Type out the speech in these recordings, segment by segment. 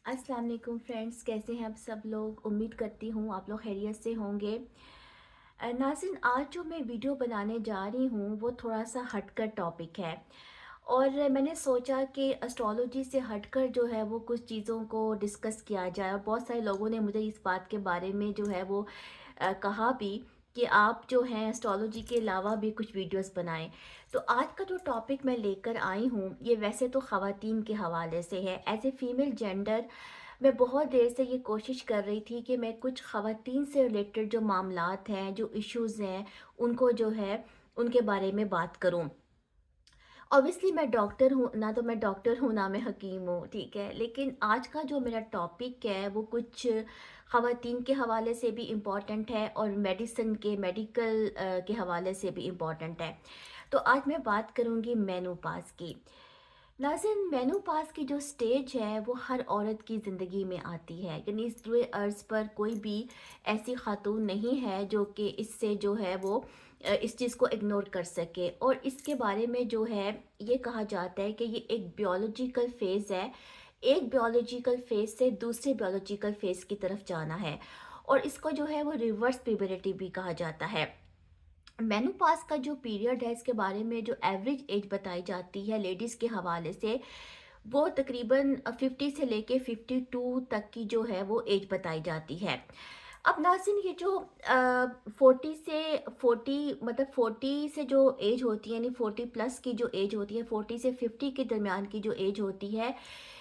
अस्सलाम वालेकुम फ्रेंड्स, कैसे हैं आप सब लोग। उम्मीद करती हूँ आप लोग खैरियत से होंगे। नाज़रीन, आज जो मैं वीडियो बनाने जा रही हूँ वो थोड़ा सा हटकर टॉपिक है। और मैंने सोचा कि एस्ट्रोलॉजी से हटकर जो है वो कुछ चीज़ों को डिस्कस किया जाए, और बहुत सारे लोगों ने मुझे इस बात के बारे में जो है वो कहा भी कि आप जो हैं एस्ट्रोलॉजी के अलावा भी कुछ वीडियोस बनाएं। तो आज का जो टॉपिक मैं लेकर आई हूँ ये वैसे तो ख़वातीन के हवाले से है। एज ए फीमेल जेंडर मैं बहुत देर से ये कोशिश कर रही थी कि मैं कुछ ख़वातीन से रिलेटेड जो मामलात हैं, जो इश्यूज़ हैं, उनको जो है उनके बारे में बात करूं। ऑब्वियसली मैं डॉक्टर हूँ ना, तो मैं डॉक्टर हूँ ना मैं हकीम हूँ, ठीक है। लेकिन आज का जो मेरा टॉपिक है वो कुछ ख़वातीन के हवाले से भी इम्पॉर्टेंट है और मेडिकल के हवाले से भी इम्पॉर्टेंट है। तो आज मैं बात करूँगी मेनोपाज की। नाज़रीन, मेनोपाज की जो स्टेज है वो हर औरत की ज़िंदगी में आती है, यानी इस पूरे अर्ज़ पर कोई भी ऐसी खातून नहीं है जो कि इससे जो है वो इस चीज़ को इग्नोर कर सके। और इसके बारे में जो है ये कहा जाता है कि ये एक बायोलॉजिकल फ़ेज़ है। एक बायोलॉजिकल फ़ेज़ से दूसरे बायोलॉजिकल फ़ेज़ की तरफ जाना है, और इसको जो है वो रिवर्स प्यूबरिटी भी कहा जाता है। मेनोपाज का जो पीरियड है इसके बारे में जो एवरेज एज बताई जाती है लेडीज़ के हवाले से, वो तकरीबन 50 से लेके 52 तक की जो है वो एज बताई जाती है। अब नाज़रीन, ये जो 40 से 40 मतलब 40 से जो एज होती है, यानी 40 प्लस की जो एज होती है, 40 से 50 के दरमियान की जो एज होती है,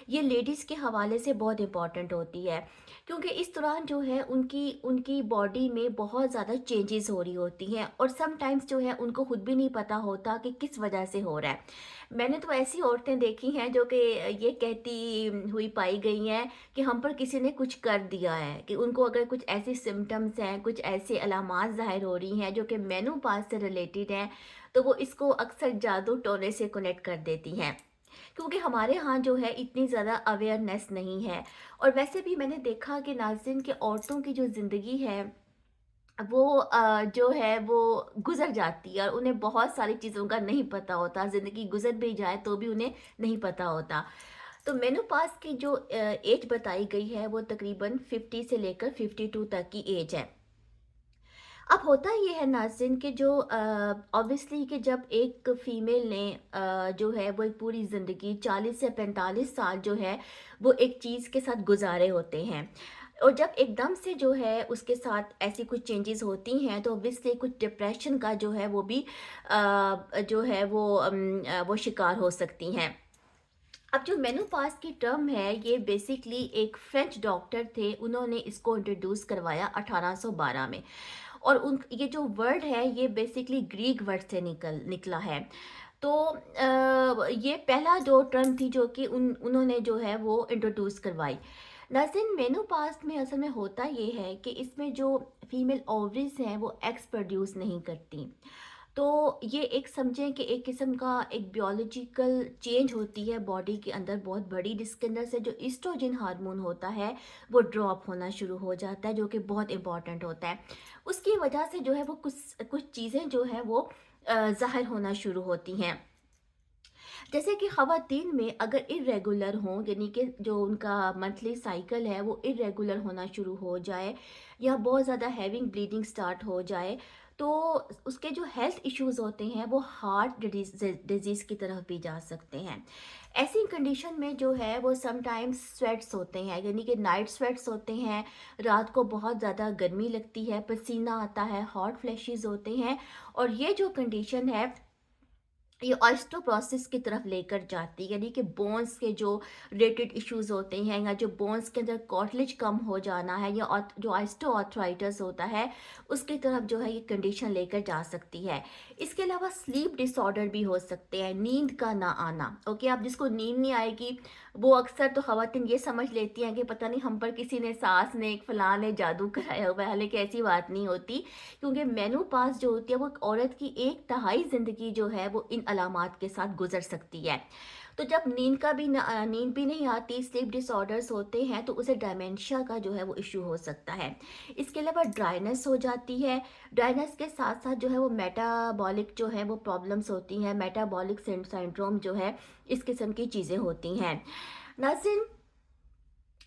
ये लेडीज़ के हवाले से बहुत इम्पॉर्टेंट होती है। क्योंकि इस दौरान जो है उनकी उनकी बॉडी में बहुत ज़्यादा चेंजेस हो रही होती हैं, और समटाइम्स जो है उनको खुद भी नहीं पता होता कि किस वजह से हो रहा है। मैंने तो ऐसी औरतें देखी हैं जो कि ये कहती हुई पाई गई हैं कि हम पर किसी ने कुछ कर दिया है, कि उनको अगर कुछ ऐसी सिम्टम्स हैं, कुछ ऐसे अलामात ज़ाहिर हो रही हैं जो कि मेनोपाज से रिलेटेड हैं, तो वो इसको अक्सर जादू टोने से कनेक्ट कर देती हैं। क्योंकि हमारे यहाँ जो है इतनी ज़्यादा अवेयरनेस नहीं है। और वैसे भी मैंने देखा कि नाज़रीन, के औरतों की जो ज़िंदगी है वो जो है वो गुज़र जाती है, और उन्हें बहुत सारी चीज़ों का नहीं पता होता। ज़िंदगी गुज़र भी जाए तो भी उन्हें नहीं पता होता। तो मेनोपाज की जो एज बताई गई है वो तकरीबन 50 से लेकर 52 तक की एज है। अब होता ये है नाज़रीन कि जो ऑब्वियसली कि जब एक फ़ीमेल ने जो है वो एक पूरी ज़िंदगी 40 से 45 साल जो है वो एक चीज़ के साथ गुज़ारे होते हैं, और जब एकदम से जो है उसके साथ ऐसी कुछ चेंजेस होती हैं तो ऑब्वियसली कुछ डिप्रेशन का जो है वो भी जो है वो शिकार हो सकती हैं। अब जो मेनोपाज की टर्म है ये बेसिकली एक फ्रेंच डॉक्टर थे, उन्होंने इसको इंट्रोड्यूस करवाया 1812 में। और उन ये जो वर्ड है ये बेसिकली ग्रीक वर्ड से निकला है। तो ये पहला जो टर्म थी जो कि उन्होंने जो है वो इंट्रोड्यूस करवाई। नाज़रीन, मेनोपाज में असल में होता ये है कि इसमें जो फीमेल ओवरीज हैं वो एग्स प्रोड्यूस नहीं करती। तो ये एक समझें कि एक किस्म का एक बायोलॉजिकल चेंज होती है बॉडी के अंदर बहुत बड़ी, जिसके अंदर से जो ईस्ट्रोजन हार्मोन होता है वो ड्रॉप होना शुरू हो जाता है, जो कि बहुत इंपॉर्टेंट होता है। उसकी वजह से जो है वो कुछ कुछ चीज़ें जो है वो ज़ाहिर होना शुरू होती हैं। जैसे कि ख़वातीन में अगर इर्रेगुलर हों, यानी कि जो उनका मंथली साइकिल है वो इर्रेगुलर होना शुरू हो जाए, या बहुत ज़्यादा हैविंग ब्लीडिंग स्टार्ट हो जाए, तो उसके जो हेल्थ इश्यूज़ होते हैं वो हार्ट डिजीज़ की तरफ भी जा सकते हैं। ऐसी कंडीशन में जो है वो समटाइम्स स्वेट्स होते हैं, यानी कि नाइट स्वेट्स होते हैं, रात को बहुत ज़्यादा गर्मी लगती है, पसीना आता है, हॉट फ्लैशेस होते हैं। और ये जो कंडीशन है ये ऑस्टियोपोरोसिस की तरफ लेकर जाती है, यानी कि बोन्स के जो रिलेटेड इश्यूज होते हैं, या जो बोन्स के अंदर कार्टिलेज कम हो जाना है, या जो ऑस्टियोआर्थराइटिस होता है उसकी तरफ जो है ये कंडीशन लेकर जा सकती है। इसके अलावा स्लीप डिसऑर्डर भी हो सकते हैं, नींद का ना आना। ओके, आप जिसको नींद नहीं आएगी वो अक्सर तो ख़वातीन ये समझ लेती हैं कि पता नहीं हम पर किसी ने, सास ने, एक फलां ने जादू कराया हुआ है, हालांकि ऐसी बात नहीं होती। क्योंकि मेनोपाज जो होती है वो एक औरत की एक तिहाई ज़िंदगी जो है वो इन अलामात के साथ गुजर सकती है। तो जब नींद भी नहीं आती, स्लीप डिसऑर्डर्स होते हैं, तो उसे डायमेंशिया का जो है वो इशू हो सकता है। इसके अलावा ड्राइनेस हो जाती है। ड्राइनेस के साथ साथ जो है वो मेटाबॉलिक जो है वो प्रॉब्लम्स होती हैं, मेटाबॉलिक सिंड्रोम जो है, इस किस्म की चीज़ें होती हैं। नाज़रीन,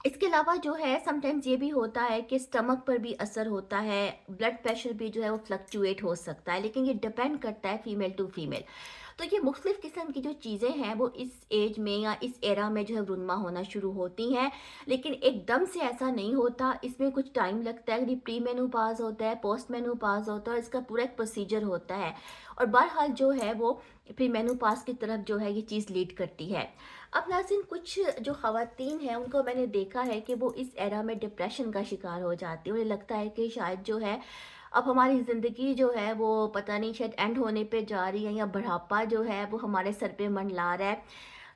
इसके अलावा जो है समटाइम्स ये भी होता है कि स्टमक पर भी असर होता है, ब्लड प्रेशर भी जो है वो फ्लक्चुएट हो सकता है, लेकिन ये डिपेंड करता है फीमेल टू फीमेल। तो ये मुख्तलिफ किस्म की जो चीज़ें हैं वो इस एज में या इस एरा में जो है रुनमा होना शुरू होती हैं, लेकिन एकदम से ऐसा नहीं होता, इसमें कुछ टाइम लगता है। प्री मेनोपॉज होता है, पोस्ट मेनोपॉज होता है और इसका पूरा एक प्रोसीजर होता है, और बहरहाल जो है वो प्री मेनोपॉज की तरफ जो है ये चीज़ लीड करती है। अब नाज़रीन, कुछ जो ख़वातीन हैं उनको मैंने देखा है कि वो इस एरा में डिप्रेशन का शिकार हो जाती है। उन्हें लगता है कि शायद जो है अब हमारी ज़िंदगी जो है वो पता नहीं शायद एंड होने पे जा रही है, या बुढ़ापा जो है वो हमारे सर पे मंडला रहा है।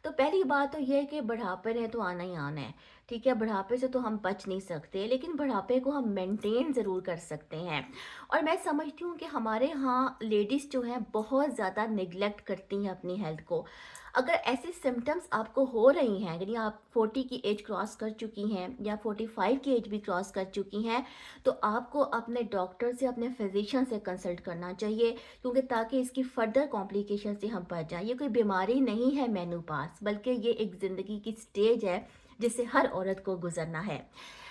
तो पहली बात तो ये है कि बुढ़ापे ने तो आना ही आना है, ठीक है? बुढ़ापे से तो हम बच नहीं सकते, लेकिन बुढ़ापे को हम मेंटेन ज़रूर कर सकते हैं। और मैं समझती हूँ कि हमारे यहाँ लेडीज़ जो हैं बहुत ज़्यादा नेग्लेक्ट करती हैं अपनी हेल्थ को। अगर ऐसे सिम्टम्स आपको हो रही हैं, यानी आप 40 की एज क्रॉस कर चुकी हैं या 45 की एज भी क्रॉस कर चुकी हैं, तो आपको अपने डॉक्टर से, अपने फिजिशियन से कंसल्ट करना चाहिए, क्योंकि ताकि इसकी फर्दर कॉम्प्लिकेशन से हम बच जाएं। ये कोई बीमारी नहीं है मेनोपॉज, बल्कि ये एक ज़िंदगी की स्टेज है जिसे हर औरत को गुजरना है।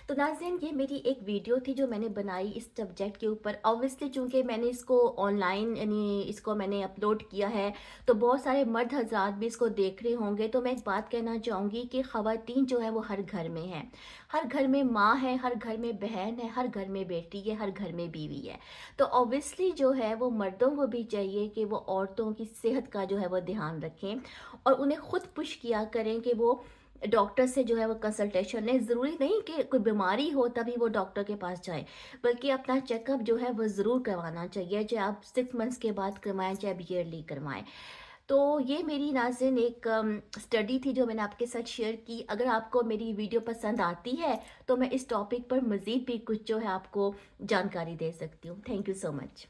तो नाज़रीन, ये मेरी एक वीडियो थी जो मैंने बनाई इस सब्जेक्ट के ऊपर। ऑब्वियसली चूँकि मैंने इसको ऑनलाइन यानी इसको मैंने अपलोड किया है, तो बहुत सारे मर्द हज़रात भी इसको देख रहे होंगे। तो मैं एक बात कहना चाहूँगी कि ख़वातीन जो है वो हर घर में हैं। हर घर में माँ है, हर घर में बहन है, हर घर में बेटी है, हर घर में बीवी है। तो ऑब्वियसली जो है वो मर्दों को भी चाहिए कि वो औरतों की सेहत का जो है वो ध्यान रखें, और उन्हें खुद पुश किया करें कि वो डॉक्टर से जो है वो कंसल्टेशन लें। ज़रूरी नहीं कि कोई बीमारी हो तभी वो डॉक्टर के पास जाए, बल्कि अपना चेकअप जो है वो ज़रूर करवाना चाहिए, चाहे आप 6 मंथ्स के बाद करवाएं, चाहे आप ईयरली करवाएं। तो ये मेरी नाज़रीन एक स्टडी थी जो मैंने आपके साथ शेयर की। अगर आपको मेरी वीडियो पसंद आती है तो मैं इस टॉपिक पर मज़ीद भी कुछ जो है आपको जानकारी दे सकती हूँ। Thank you so much.